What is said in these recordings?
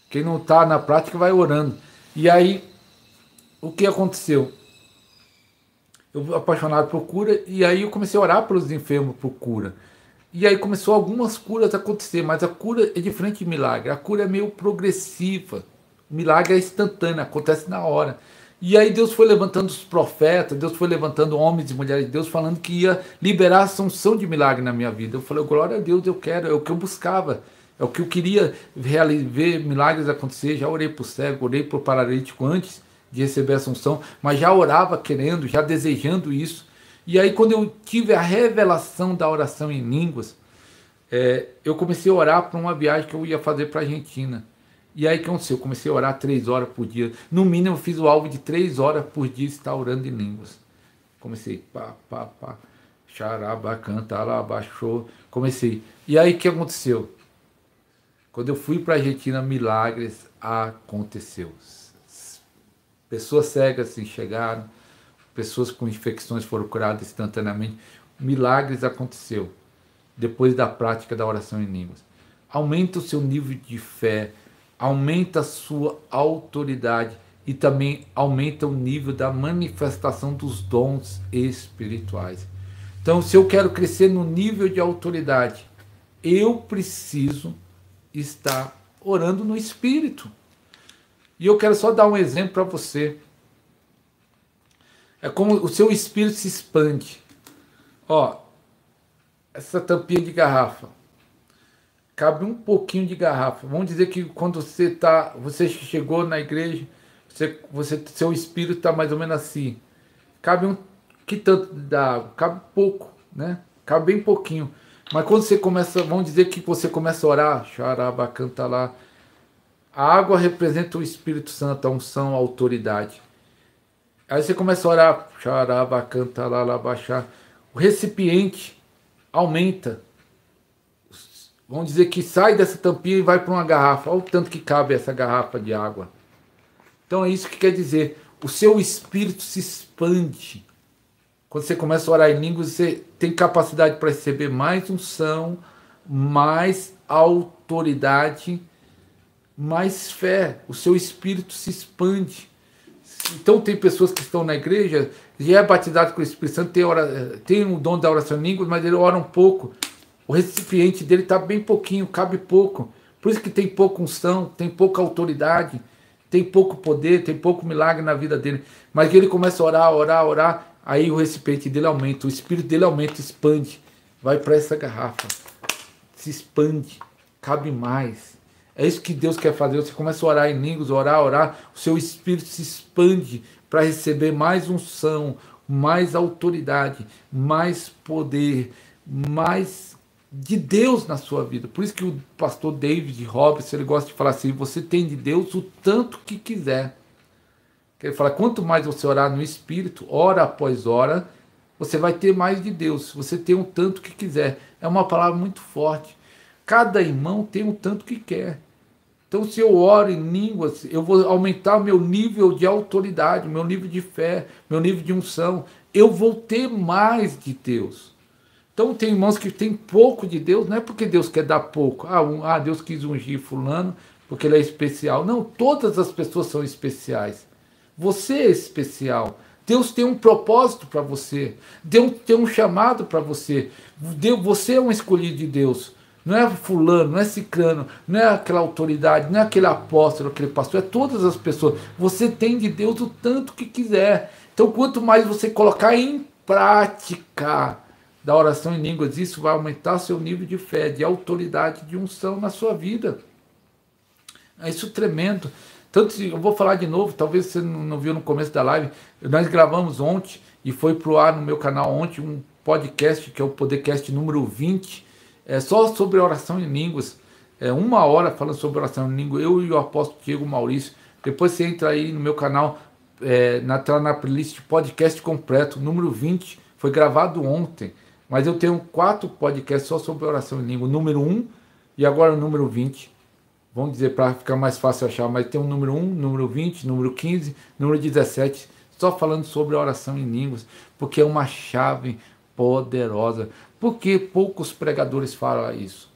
Quem não está na prática vai orando. E aí, o que aconteceu? Eu apaixonado por cura, e aí eu comecei a orar pelos enfermos por cura. E aí começou algumas curas a acontecer, mas a cura é diferente de milagre. A cura é meio progressiva. O milagre é instantâneo, acontece na hora. E aí Deus foi levantando os profetas, Deus foi levantando homens e mulheres de Deus, falando que ia liberar a assunção de milagre na minha vida. Eu falei, glória a Deus, eu quero, é o que eu buscava. É o que eu queria ver milagres acontecer. Já orei por cego, orei por paralítico antes de receber a assunção, mas já orava querendo, já desejando isso. E aí quando eu tive a revelação da oração em línguas, eu comecei a orar para uma viagem que eu ia fazer para a Argentina. E aí o que aconteceu? Eu comecei a orar 3 horas por dia. No mínimo eu fiz o alvo de 3 horas por dia estar orando em línguas. Comecei, pá, pá, pá, xaraba, canta, lá, baixou. Comecei. E aí o que aconteceu? Quando eu fui para a Argentina, milagres aconteceu. Pessoas cegas se enxergaram, pessoas com infecções foram curadas instantaneamente. Milagres aconteceu depois da prática da oração em línguas. Aumenta o seu nível de fé, aumenta a sua autoridade e também aumenta o nível da manifestação dos dons espirituais. Então, se eu quero crescer no nível de autoridade, eu preciso estar orando no Espírito. E eu quero só dar um exemplo para você. É como o seu espírito se expande. Ó, essa tampinha de garrafa. Cabe um pouquinho de garrafa. Vamos dizer que quando você chegou na igreja, seu espírito está mais ou menos assim. Cabe que tanto da água? Cabe pouco, né? Cabe bem pouquinho. Mas quando você começa, vamos dizer que você começa a orar, xaraba, canta lá. A água representa o Espírito Santo, a unção, a autoridade. Aí você começa a orar, xaraba, canta lá, lá, baixar. O recipiente aumenta. Vamos dizer que sai dessa tampinha e vai para uma garrafa. Olha o tanto que cabe essa garrafa de água. Então é isso que quer dizer. O seu espírito se expande. Quando você começa a orar em línguas, você tem capacidade para receber mais unção, mais autoridade, mais fé. O seu espírito se expande. Então tem pessoas que estão na igreja, já é batizado com o Espírito Santo, tem o dom da oração em línguas, mas ele ora um pouco. O recipiente dele está bem pouquinho, cabe pouco. Por isso que tem pouca unção, tem pouca autoridade, tem pouco poder, tem pouco milagre na vida dele. Mas ele começa a orar, orar, orar, aí o recipiente dele aumenta, o espírito dele aumenta, expande, vai para essa garrafa, se expande, cabe mais. É isso que Deus quer fazer. Você começa a orar em línguas, orar, orar, o seu espírito se expande para receber mais unção, mais autoridade, mais poder, mais de Deus na sua vida. Por isso que o pastor David Robson, ele gosta de falar assim, você tem de Deus o tanto que quiser. Ele fala, quanto mais você orar no Espírito, hora após hora, você vai ter mais de Deus. Você tem um tanto que quiser. É uma palavra muito forte. Cada irmão tem um tanto que quer. Então, se eu oro em línguas, eu vou aumentar meu nível de autoridade, meu nível de fé, meu nível de unção. Eu vou ter mais de Deus. Então, tem irmãos que têm pouco de Deus, não é porque Deus quer dar pouco. Deus quis ungir fulano porque ele é especial. Não, todas as pessoas são especiais. Você é especial. Deus tem um propósito para você. Deus tem um chamado para você. Você é um escolhido de Deus. Não é fulano, não é ciclano, não é aquela autoridade, não é aquele apóstolo, aquele pastor, é todas as pessoas. Você tem de Deus o tanto que quiser. Então, quanto mais você colocar em prática da oração em línguas, isso vai aumentar seu nível de fé, de autoridade, de unção na sua vida. É isso tremendo. Tanto, eu vou falar de novo, talvez você não viu no começo da live, nós gravamos ontem e foi pro ar no meu canal ontem um podcast, que é o Podcast número 20, só sobre oração em línguas, 1 hora falando sobre oração em língua, eu e o apóstolo Diego Maurício. Depois você entra aí no meu canal, na playlist podcast completo, número 20, foi gravado ontem, mas eu tenho 4 podcasts só sobre oração em língua, número 1 e agora o número 20. Vamos dizer para ficar mais fácil achar, mas tem o número 1, número 20, número 15, número 17, só falando sobre a oração em línguas, porque é uma chave poderosa. Por que poucos pregadores falam isso?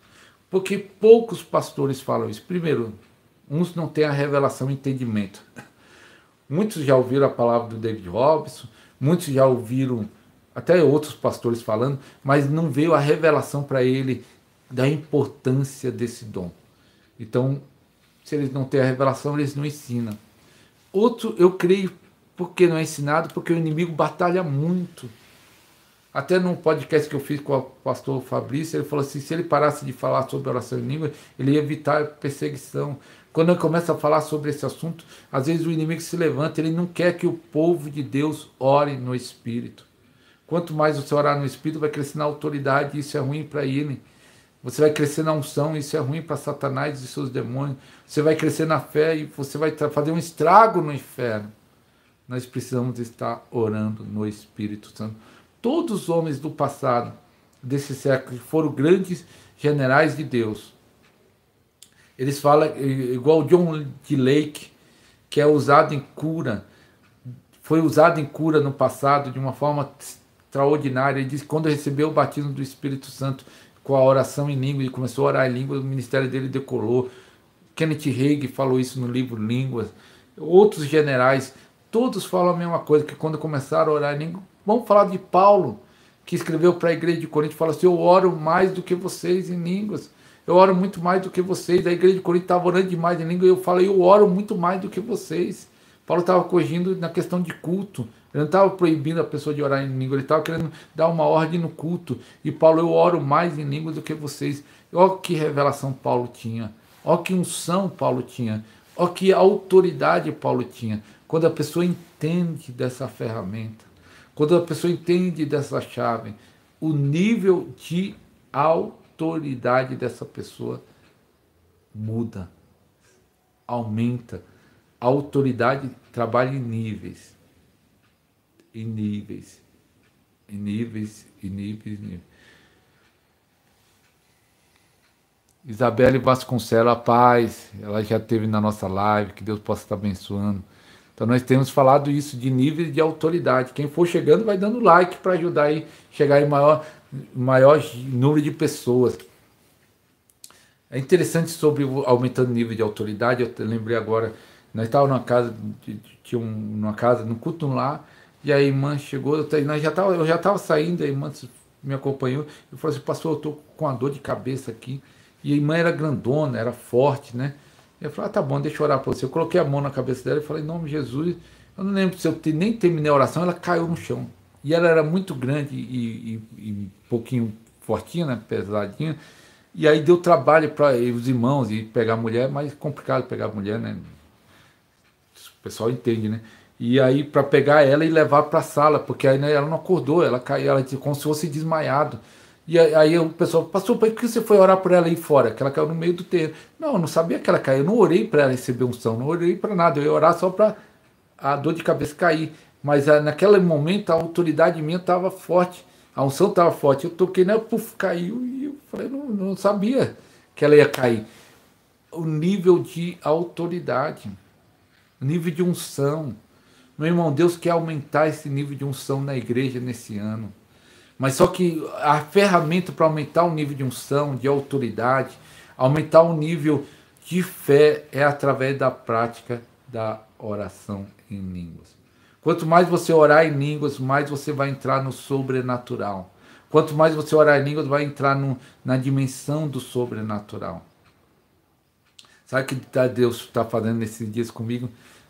Porque poucos pastores falam isso. Primeiro, Uns não têm a revelação e entendimento. Muitos já ouviram a palavra do David Robson, muitos já ouviram até outros pastores falando, mas não veio a revelação para ele da importância desse dom. Então, se eles não têm a revelação, eles não ensinam. Outro, eu creio, porque não é ensinado, porque o inimigo batalha muito. Até num podcast que eu fiz com o pastor Fabrício, ele falou assim, se ele parasse de falar sobre oração em língua, ele ia evitar perseguição. Quando ele começa a falar sobre esse assunto, às vezes o inimigo se levanta, ele não quer que o povo de Deus ore no Espírito. Quanto mais você orar no Espírito, vai crescer na autoridade, e isso é ruim para ele. Você vai crescer na unção, isso é ruim para Satanás e seus demônios. Você vai crescer na fé e você vai fazer um estrago no inferno. Nós precisamos estar orando no Espírito Santo. Todos os homens do passado, desse século, foram grandes generais de Deus. Eles falam, igual John D. Lake, que é usado em cura, foi usado em cura no passado de uma forma extraordinária. Ele diz que quando recebeu o batismo do Espírito Santo com a oração em língua, ele começou a orar em língua, o ministério dele decolou. Kenneth Hagin falou isso no livro Línguas. Outros generais, todos falam a mesma coisa, que quando começaram a orar em língua. Vamos falar de Paulo, que escreveu para a igreja de Corinto, fala assim, eu oro mais do que vocês em línguas. Eu oro muito mais do que vocês. A igreja de Corinto estava orando demais em língua, e eu falei, eu oro muito mais do que vocês. Paulo estava corrigindo na questão de culto. Ele não estava proibindo a pessoa de orar em língua, ele estava querendo dar uma ordem no culto. E Paulo, eu oro mais em língua do que vocês. Olha que revelação Paulo tinha. Olha que unção Paulo tinha. Olha que autoridade Paulo tinha. Quando a pessoa entende dessa ferramenta, quando a pessoa entende dessa chave, o nível de autoridade dessa pessoa muda, aumenta. A autoridade trabalha em níveis. Em níveis. Em níveis, em níveis, em níveis. Isabelle Vasconcelos, a paz, ela já esteve na nossa live, que Deus possa estar abençoando. Então nós temos falado isso de níveis de autoridade. Quem for chegando vai dando like para ajudar aí, chegar em maior número de pessoas. É interessante sobre aumentando o nível de autoridade. Eu lembrei agora, nós estávamos numa casa, num culto lá, e a irmã chegou, eu já estava saindo, a irmã me acompanhou, e falou assim, pastor, eu estou com uma dor de cabeça aqui. E a irmã era grandona, era forte, né? Eu falei, tá bom, deixa eu orar para você. Eu coloquei a mão na cabeça dela e falei, em nome de Jesus. Eu não lembro se eu nem terminei a oração, ela caiu no chão. E ela era muito grande e um pouquinho fortinha, né? Pesadinha. E aí deu trabalho para os irmãos e pegar a mulher, mas complicado pegar a mulher, né? O pessoal entende, né? E aí para pegar ela e levar para a sala, porque aí, né, ela não acordou, ela caiu, ela como se fosse desmaiado. E aí o pessoal, pastor, por que você foi orar por ela aí fora? Que ela caiu no meio do terreiro. Não, eu não sabia que ela caiu, eu não orei para ela receber unção, não orei para nada, eu ia orar só para a dor de cabeça cair. Mas naquele momento a autoridade minha estava forte, a unção estava forte. Eu toquei nela, puf, caiu, e eu falei, não sabia que ela ia cair. O nível de autoridade, o nível de unção. Meu irmão, Deus quer aumentar esse nível de unção na igreja nesse ano. Mas só que a ferramenta para aumentar o nível de unção, de autoridade, aumentar o nível de fé é através da prática da oração em línguas. Quanto mais você orar em línguas, mais você vai entrar no sobrenatural. Quanto mais você orar em línguas, vai entrar na dimensão do sobrenatural. Sabe o que Deus está fazendo nesses dias comigo?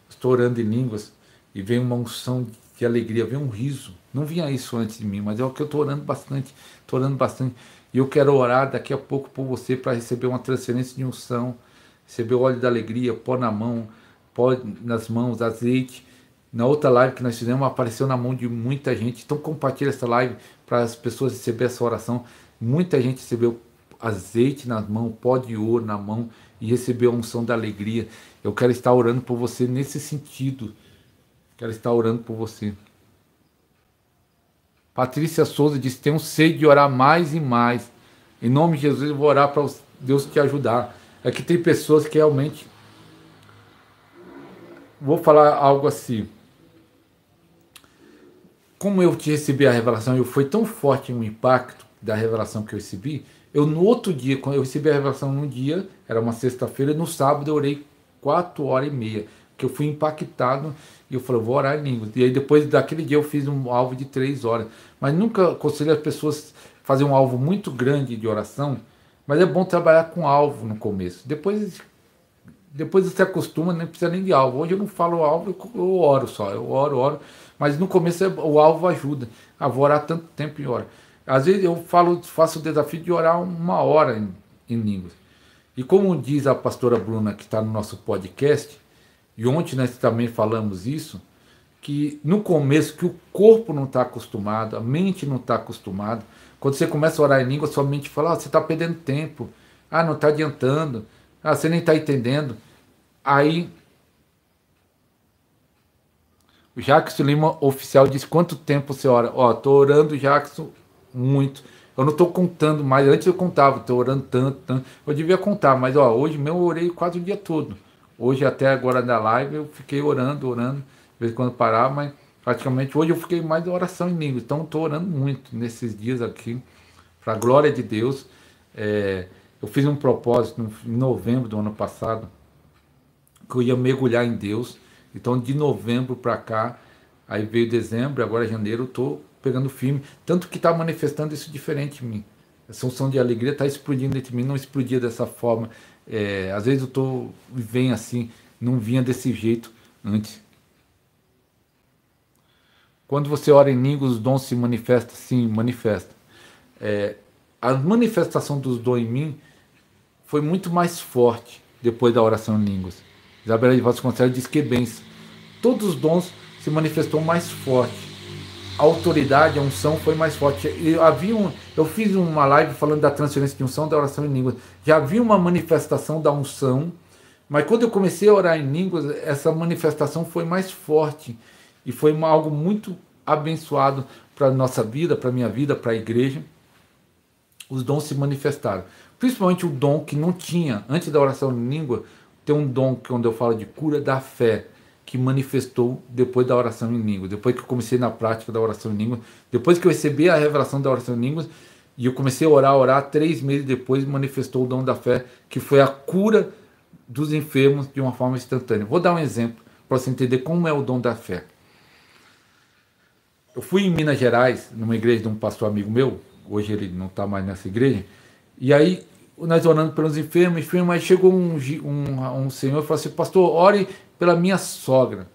Estou orando em línguas e vem uma unção de alegria, vem um riso. Não vinha isso antes de mim, mas é o que eu estou orando bastante. Estou orando bastante. E eu quero orar daqui a pouco por você para receber uma transferência de unção, receber o óleo da alegria, pó na mão, pó nas mãos, azeite. Na outra live que nós fizemos, apareceu na mão de muita gente. Então compartilha essa live para as pessoas receberem essa oração. Muita gente recebeu azeite nas mãos, pó de ouro na mão e recebeu a unção da alegria. Eu quero estar orando por você nesse sentido. Quero estar orando por você. Patrícia Souza disse, tenho sede de orar mais e mais. Em nome de Jesus eu vou orar para Deus te ajudar. É que tem pessoas que realmente... Vou falar algo assim. Como eu te recebi a revelação, eu foi tão forte o impacto da revelação que eu recebi, eu no outro dia, quando eu recebi a revelação num dia, era uma sexta-feira, no sábado eu orei 4h30, que eu fui impactado e eu falei, vou orar em línguas. E aí depois daquele dia eu fiz um alvo de 3 horas. Mas nunca aconselho as pessoas fazer um alvo muito grande de oração, mas é bom trabalhar com alvo no começo. Depois você acostuma, nem precisa nem de alvo. Hoje eu não falo alvo, eu oro só. Eu oro. Mas no começo o alvo ajuda. Ah, vou orar tanto tempo em hora. Às vezes eu faço o desafio de orar 1 hora em línguas. E como diz a pastora Bruna, que está no nosso podcast, e ontem nós também falamos isso, que no começo que o corpo não está acostumado, a mente não está acostumada. Quando você começa a orar em língua, sua mente fala, você está perdendo tempo. Ah, não está adiantando. Ah, você nem está entendendo. Aí, o Jackson Lima oficial diz, quanto tempo você ora? Ó, tô orando, Jackson, muito. Eu não estou contando mais. Antes eu contava, estou orando tanto. Eu devia contar, mas ó, hoje mesmo eu orei quase o dia todo. Hoje até agora na live eu fiquei orando. De vez em quando parar, mas praticamente hoje eu fiquei mais de oração em língua. Então estou orando muito nesses dias aqui, para a glória de Deus. Eu fiz um propósito em novembro do ano passado, que eu ia mergulhar em Deus. Então de novembro para cá, aí veio dezembro, agora janeiro, eu estou pegando firme. Tanto que está manifestando isso diferente em mim. Essa unção de alegria está explodindo dentro de mim, não explodia dessa forma. Às vezes vem assim, não vinha desse jeito antes. Quando você ora em línguas, os dons se manifestam? Sim, manifesta. A manifestação dos dons em mim foi muito mais forte depois da oração em línguas. Isabela de Vasconcelos diz que bens. Todos os dons se manifestou mais forte. A autoridade, a unção foi mais forte. Eu fiz uma live falando da transferência de unção da oração em línguas. Já havia uma manifestação da unção, mas quando eu comecei a orar em línguas, essa manifestação foi mais forte. E foi algo muito abençoado para a nossa vida, para a minha vida, para a igreja. Os dons se manifestaram. Principalmente o dom que não tinha, antes da oração em língua, tem um dom que, quando eu falo de cura da fé, que manifestou depois da oração em língua. Depois que eu comecei na prática da oração em língua, depois que eu recebi a revelação da oração em línguas, e eu comecei a orar, 3 meses depois manifestou o dom da fé, que foi a cura dos enfermos de uma forma instantânea. Vou dar um exemplo para você entender como é o dom da fé. Eu fui em Minas Gerais, numa igreja de um pastor amigo meu, hoje ele não está mais nessa igreja, e aí nós orando pelos enfermos, aí chegou um senhor e falou assim, pastor, ore pela minha sogra,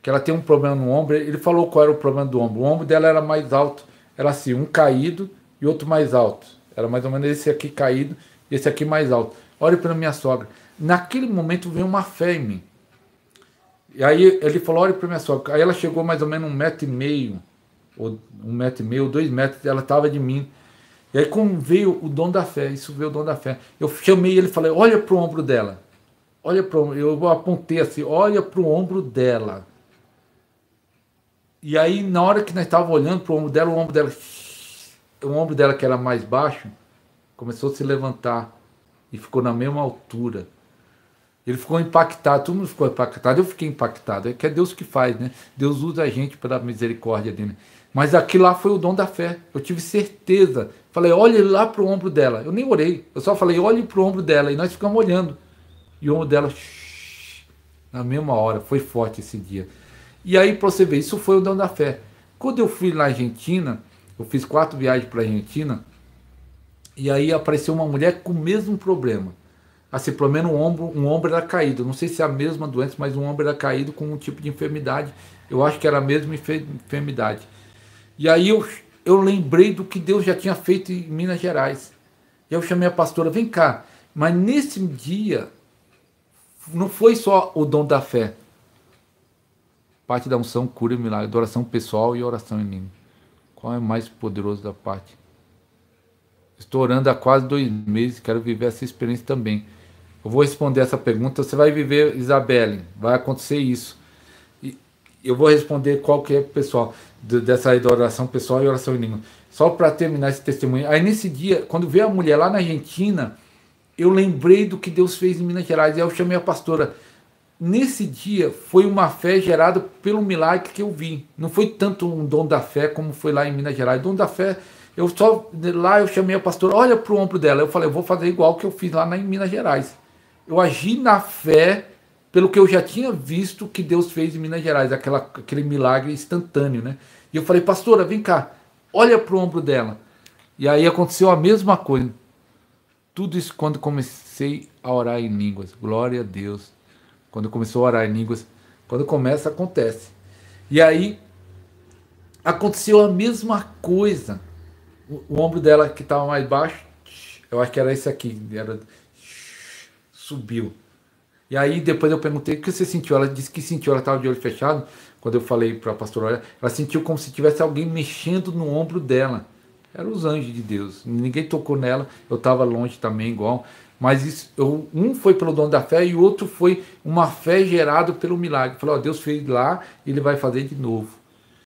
que ela tem um problema no ombro. Ele falou qual era o problema do ombro. O ombro dela era mais alto, era assim, um caído e outro mais alto. Era mais ou menos esse aqui caído e esse aqui mais alto. Ore pela minha sogra. Naquele momento veio uma fé em mim. E aí ele falou, ore pela minha sogra. Aí ela chegou mais ou menos 1,5 m, ou 1,5 m, ou 2 metros, ela estava de mim. E aí como veio o dom da fé, isso veio o dom da fé. Eu chamei ele e falei, olha para o ombro dela. Olha para o ombro, eu apontei assim, olha para o ombro dela. E aí na hora que nós estávamos olhando para o ombro dela que era mais baixo, começou a se levantar e ficou na mesma altura. Ele ficou impactado, todo mundo ficou impactado, eu fiquei impactado. É que é Deus que faz, né? Deus usa a gente pela misericórdia dele. Mas aquilo lá foi o dom da fé. Eu tive certeza. Falei, olhe lá para o ombro dela. Eu nem orei, eu só falei, olhe para o ombro dela. E nós ficamos olhando. E o ombro dela, na mesma hora, foi forte esse dia. E aí, para você ver, isso foi o dom da fé. Quando eu fui na Argentina, eu fiz 4 viagens para a Argentina, e aí apareceu uma mulher com o mesmo problema. Assim, pelo menos um ombro era caído. Não sei se é a mesma doença, mas um ombro era caído com um tipo de enfermidade. Eu acho que era a mesma enfermidade. E aí eu lembrei do que Deus já tinha feito em Minas Gerais. E eu chamei a pastora, vem cá. Mas nesse dia, não foi só o dom da fé. Parte da unção, cura e milagre, da oração pessoal e oração em língua. Qual é o mais poderoso da parte? Estou orando há quase 2 meses, quero viver essa experiência também. Eu vou responder essa pergunta, você vai viver, Isabelle, vai acontecer isso. E eu vou responder qual que é, pessoal, dessa aí da oração pessoal e oração em língua. Só para terminar esse testemunho. Aí nesse dia, quando veio a mulher lá na Argentina, eu lembrei do que Deus fez em Minas Gerais. E aí eu chamei a pastora. Nesse dia foi uma fé gerada pelo milagre que eu vi. Não foi tanto um dom da fé como foi lá em Minas Gerais. O dom da fé, eu chamei a pastora, olha para o ombro dela. Eu falei, eu vou fazer igual que eu fiz lá em Minas Gerais. Eu agi na fé pelo que eu já tinha visto que Deus fez em Minas Gerais, aquele milagre instantâneo, né? E eu falei, pastora, vem cá, olha para o ombro dela. E aí aconteceu a mesma coisa. Tudo isso quando comecei a orar em línguas. Glória a Deus. Quando começou a orar em línguas, quando começa, acontece. E aí aconteceu a mesma coisa. O ombro dela que estava mais baixo, eu acho que era esse aqui, subiu. E aí depois eu perguntei o que você sentiu. Ela disse que sentiu, ela estava de olho fechado. Quando eu falei para a pastora, ela sentiu como se tivesse alguém mexendo no ombro dela. Eram os anjos de Deus. Ninguém tocou nela. Eu estava longe também, igual. Mas isso, um foi pelo dom da fé e o outro foi uma fé gerada pelo milagre. Falou, ó, Deus fez lá, ele vai fazer de novo.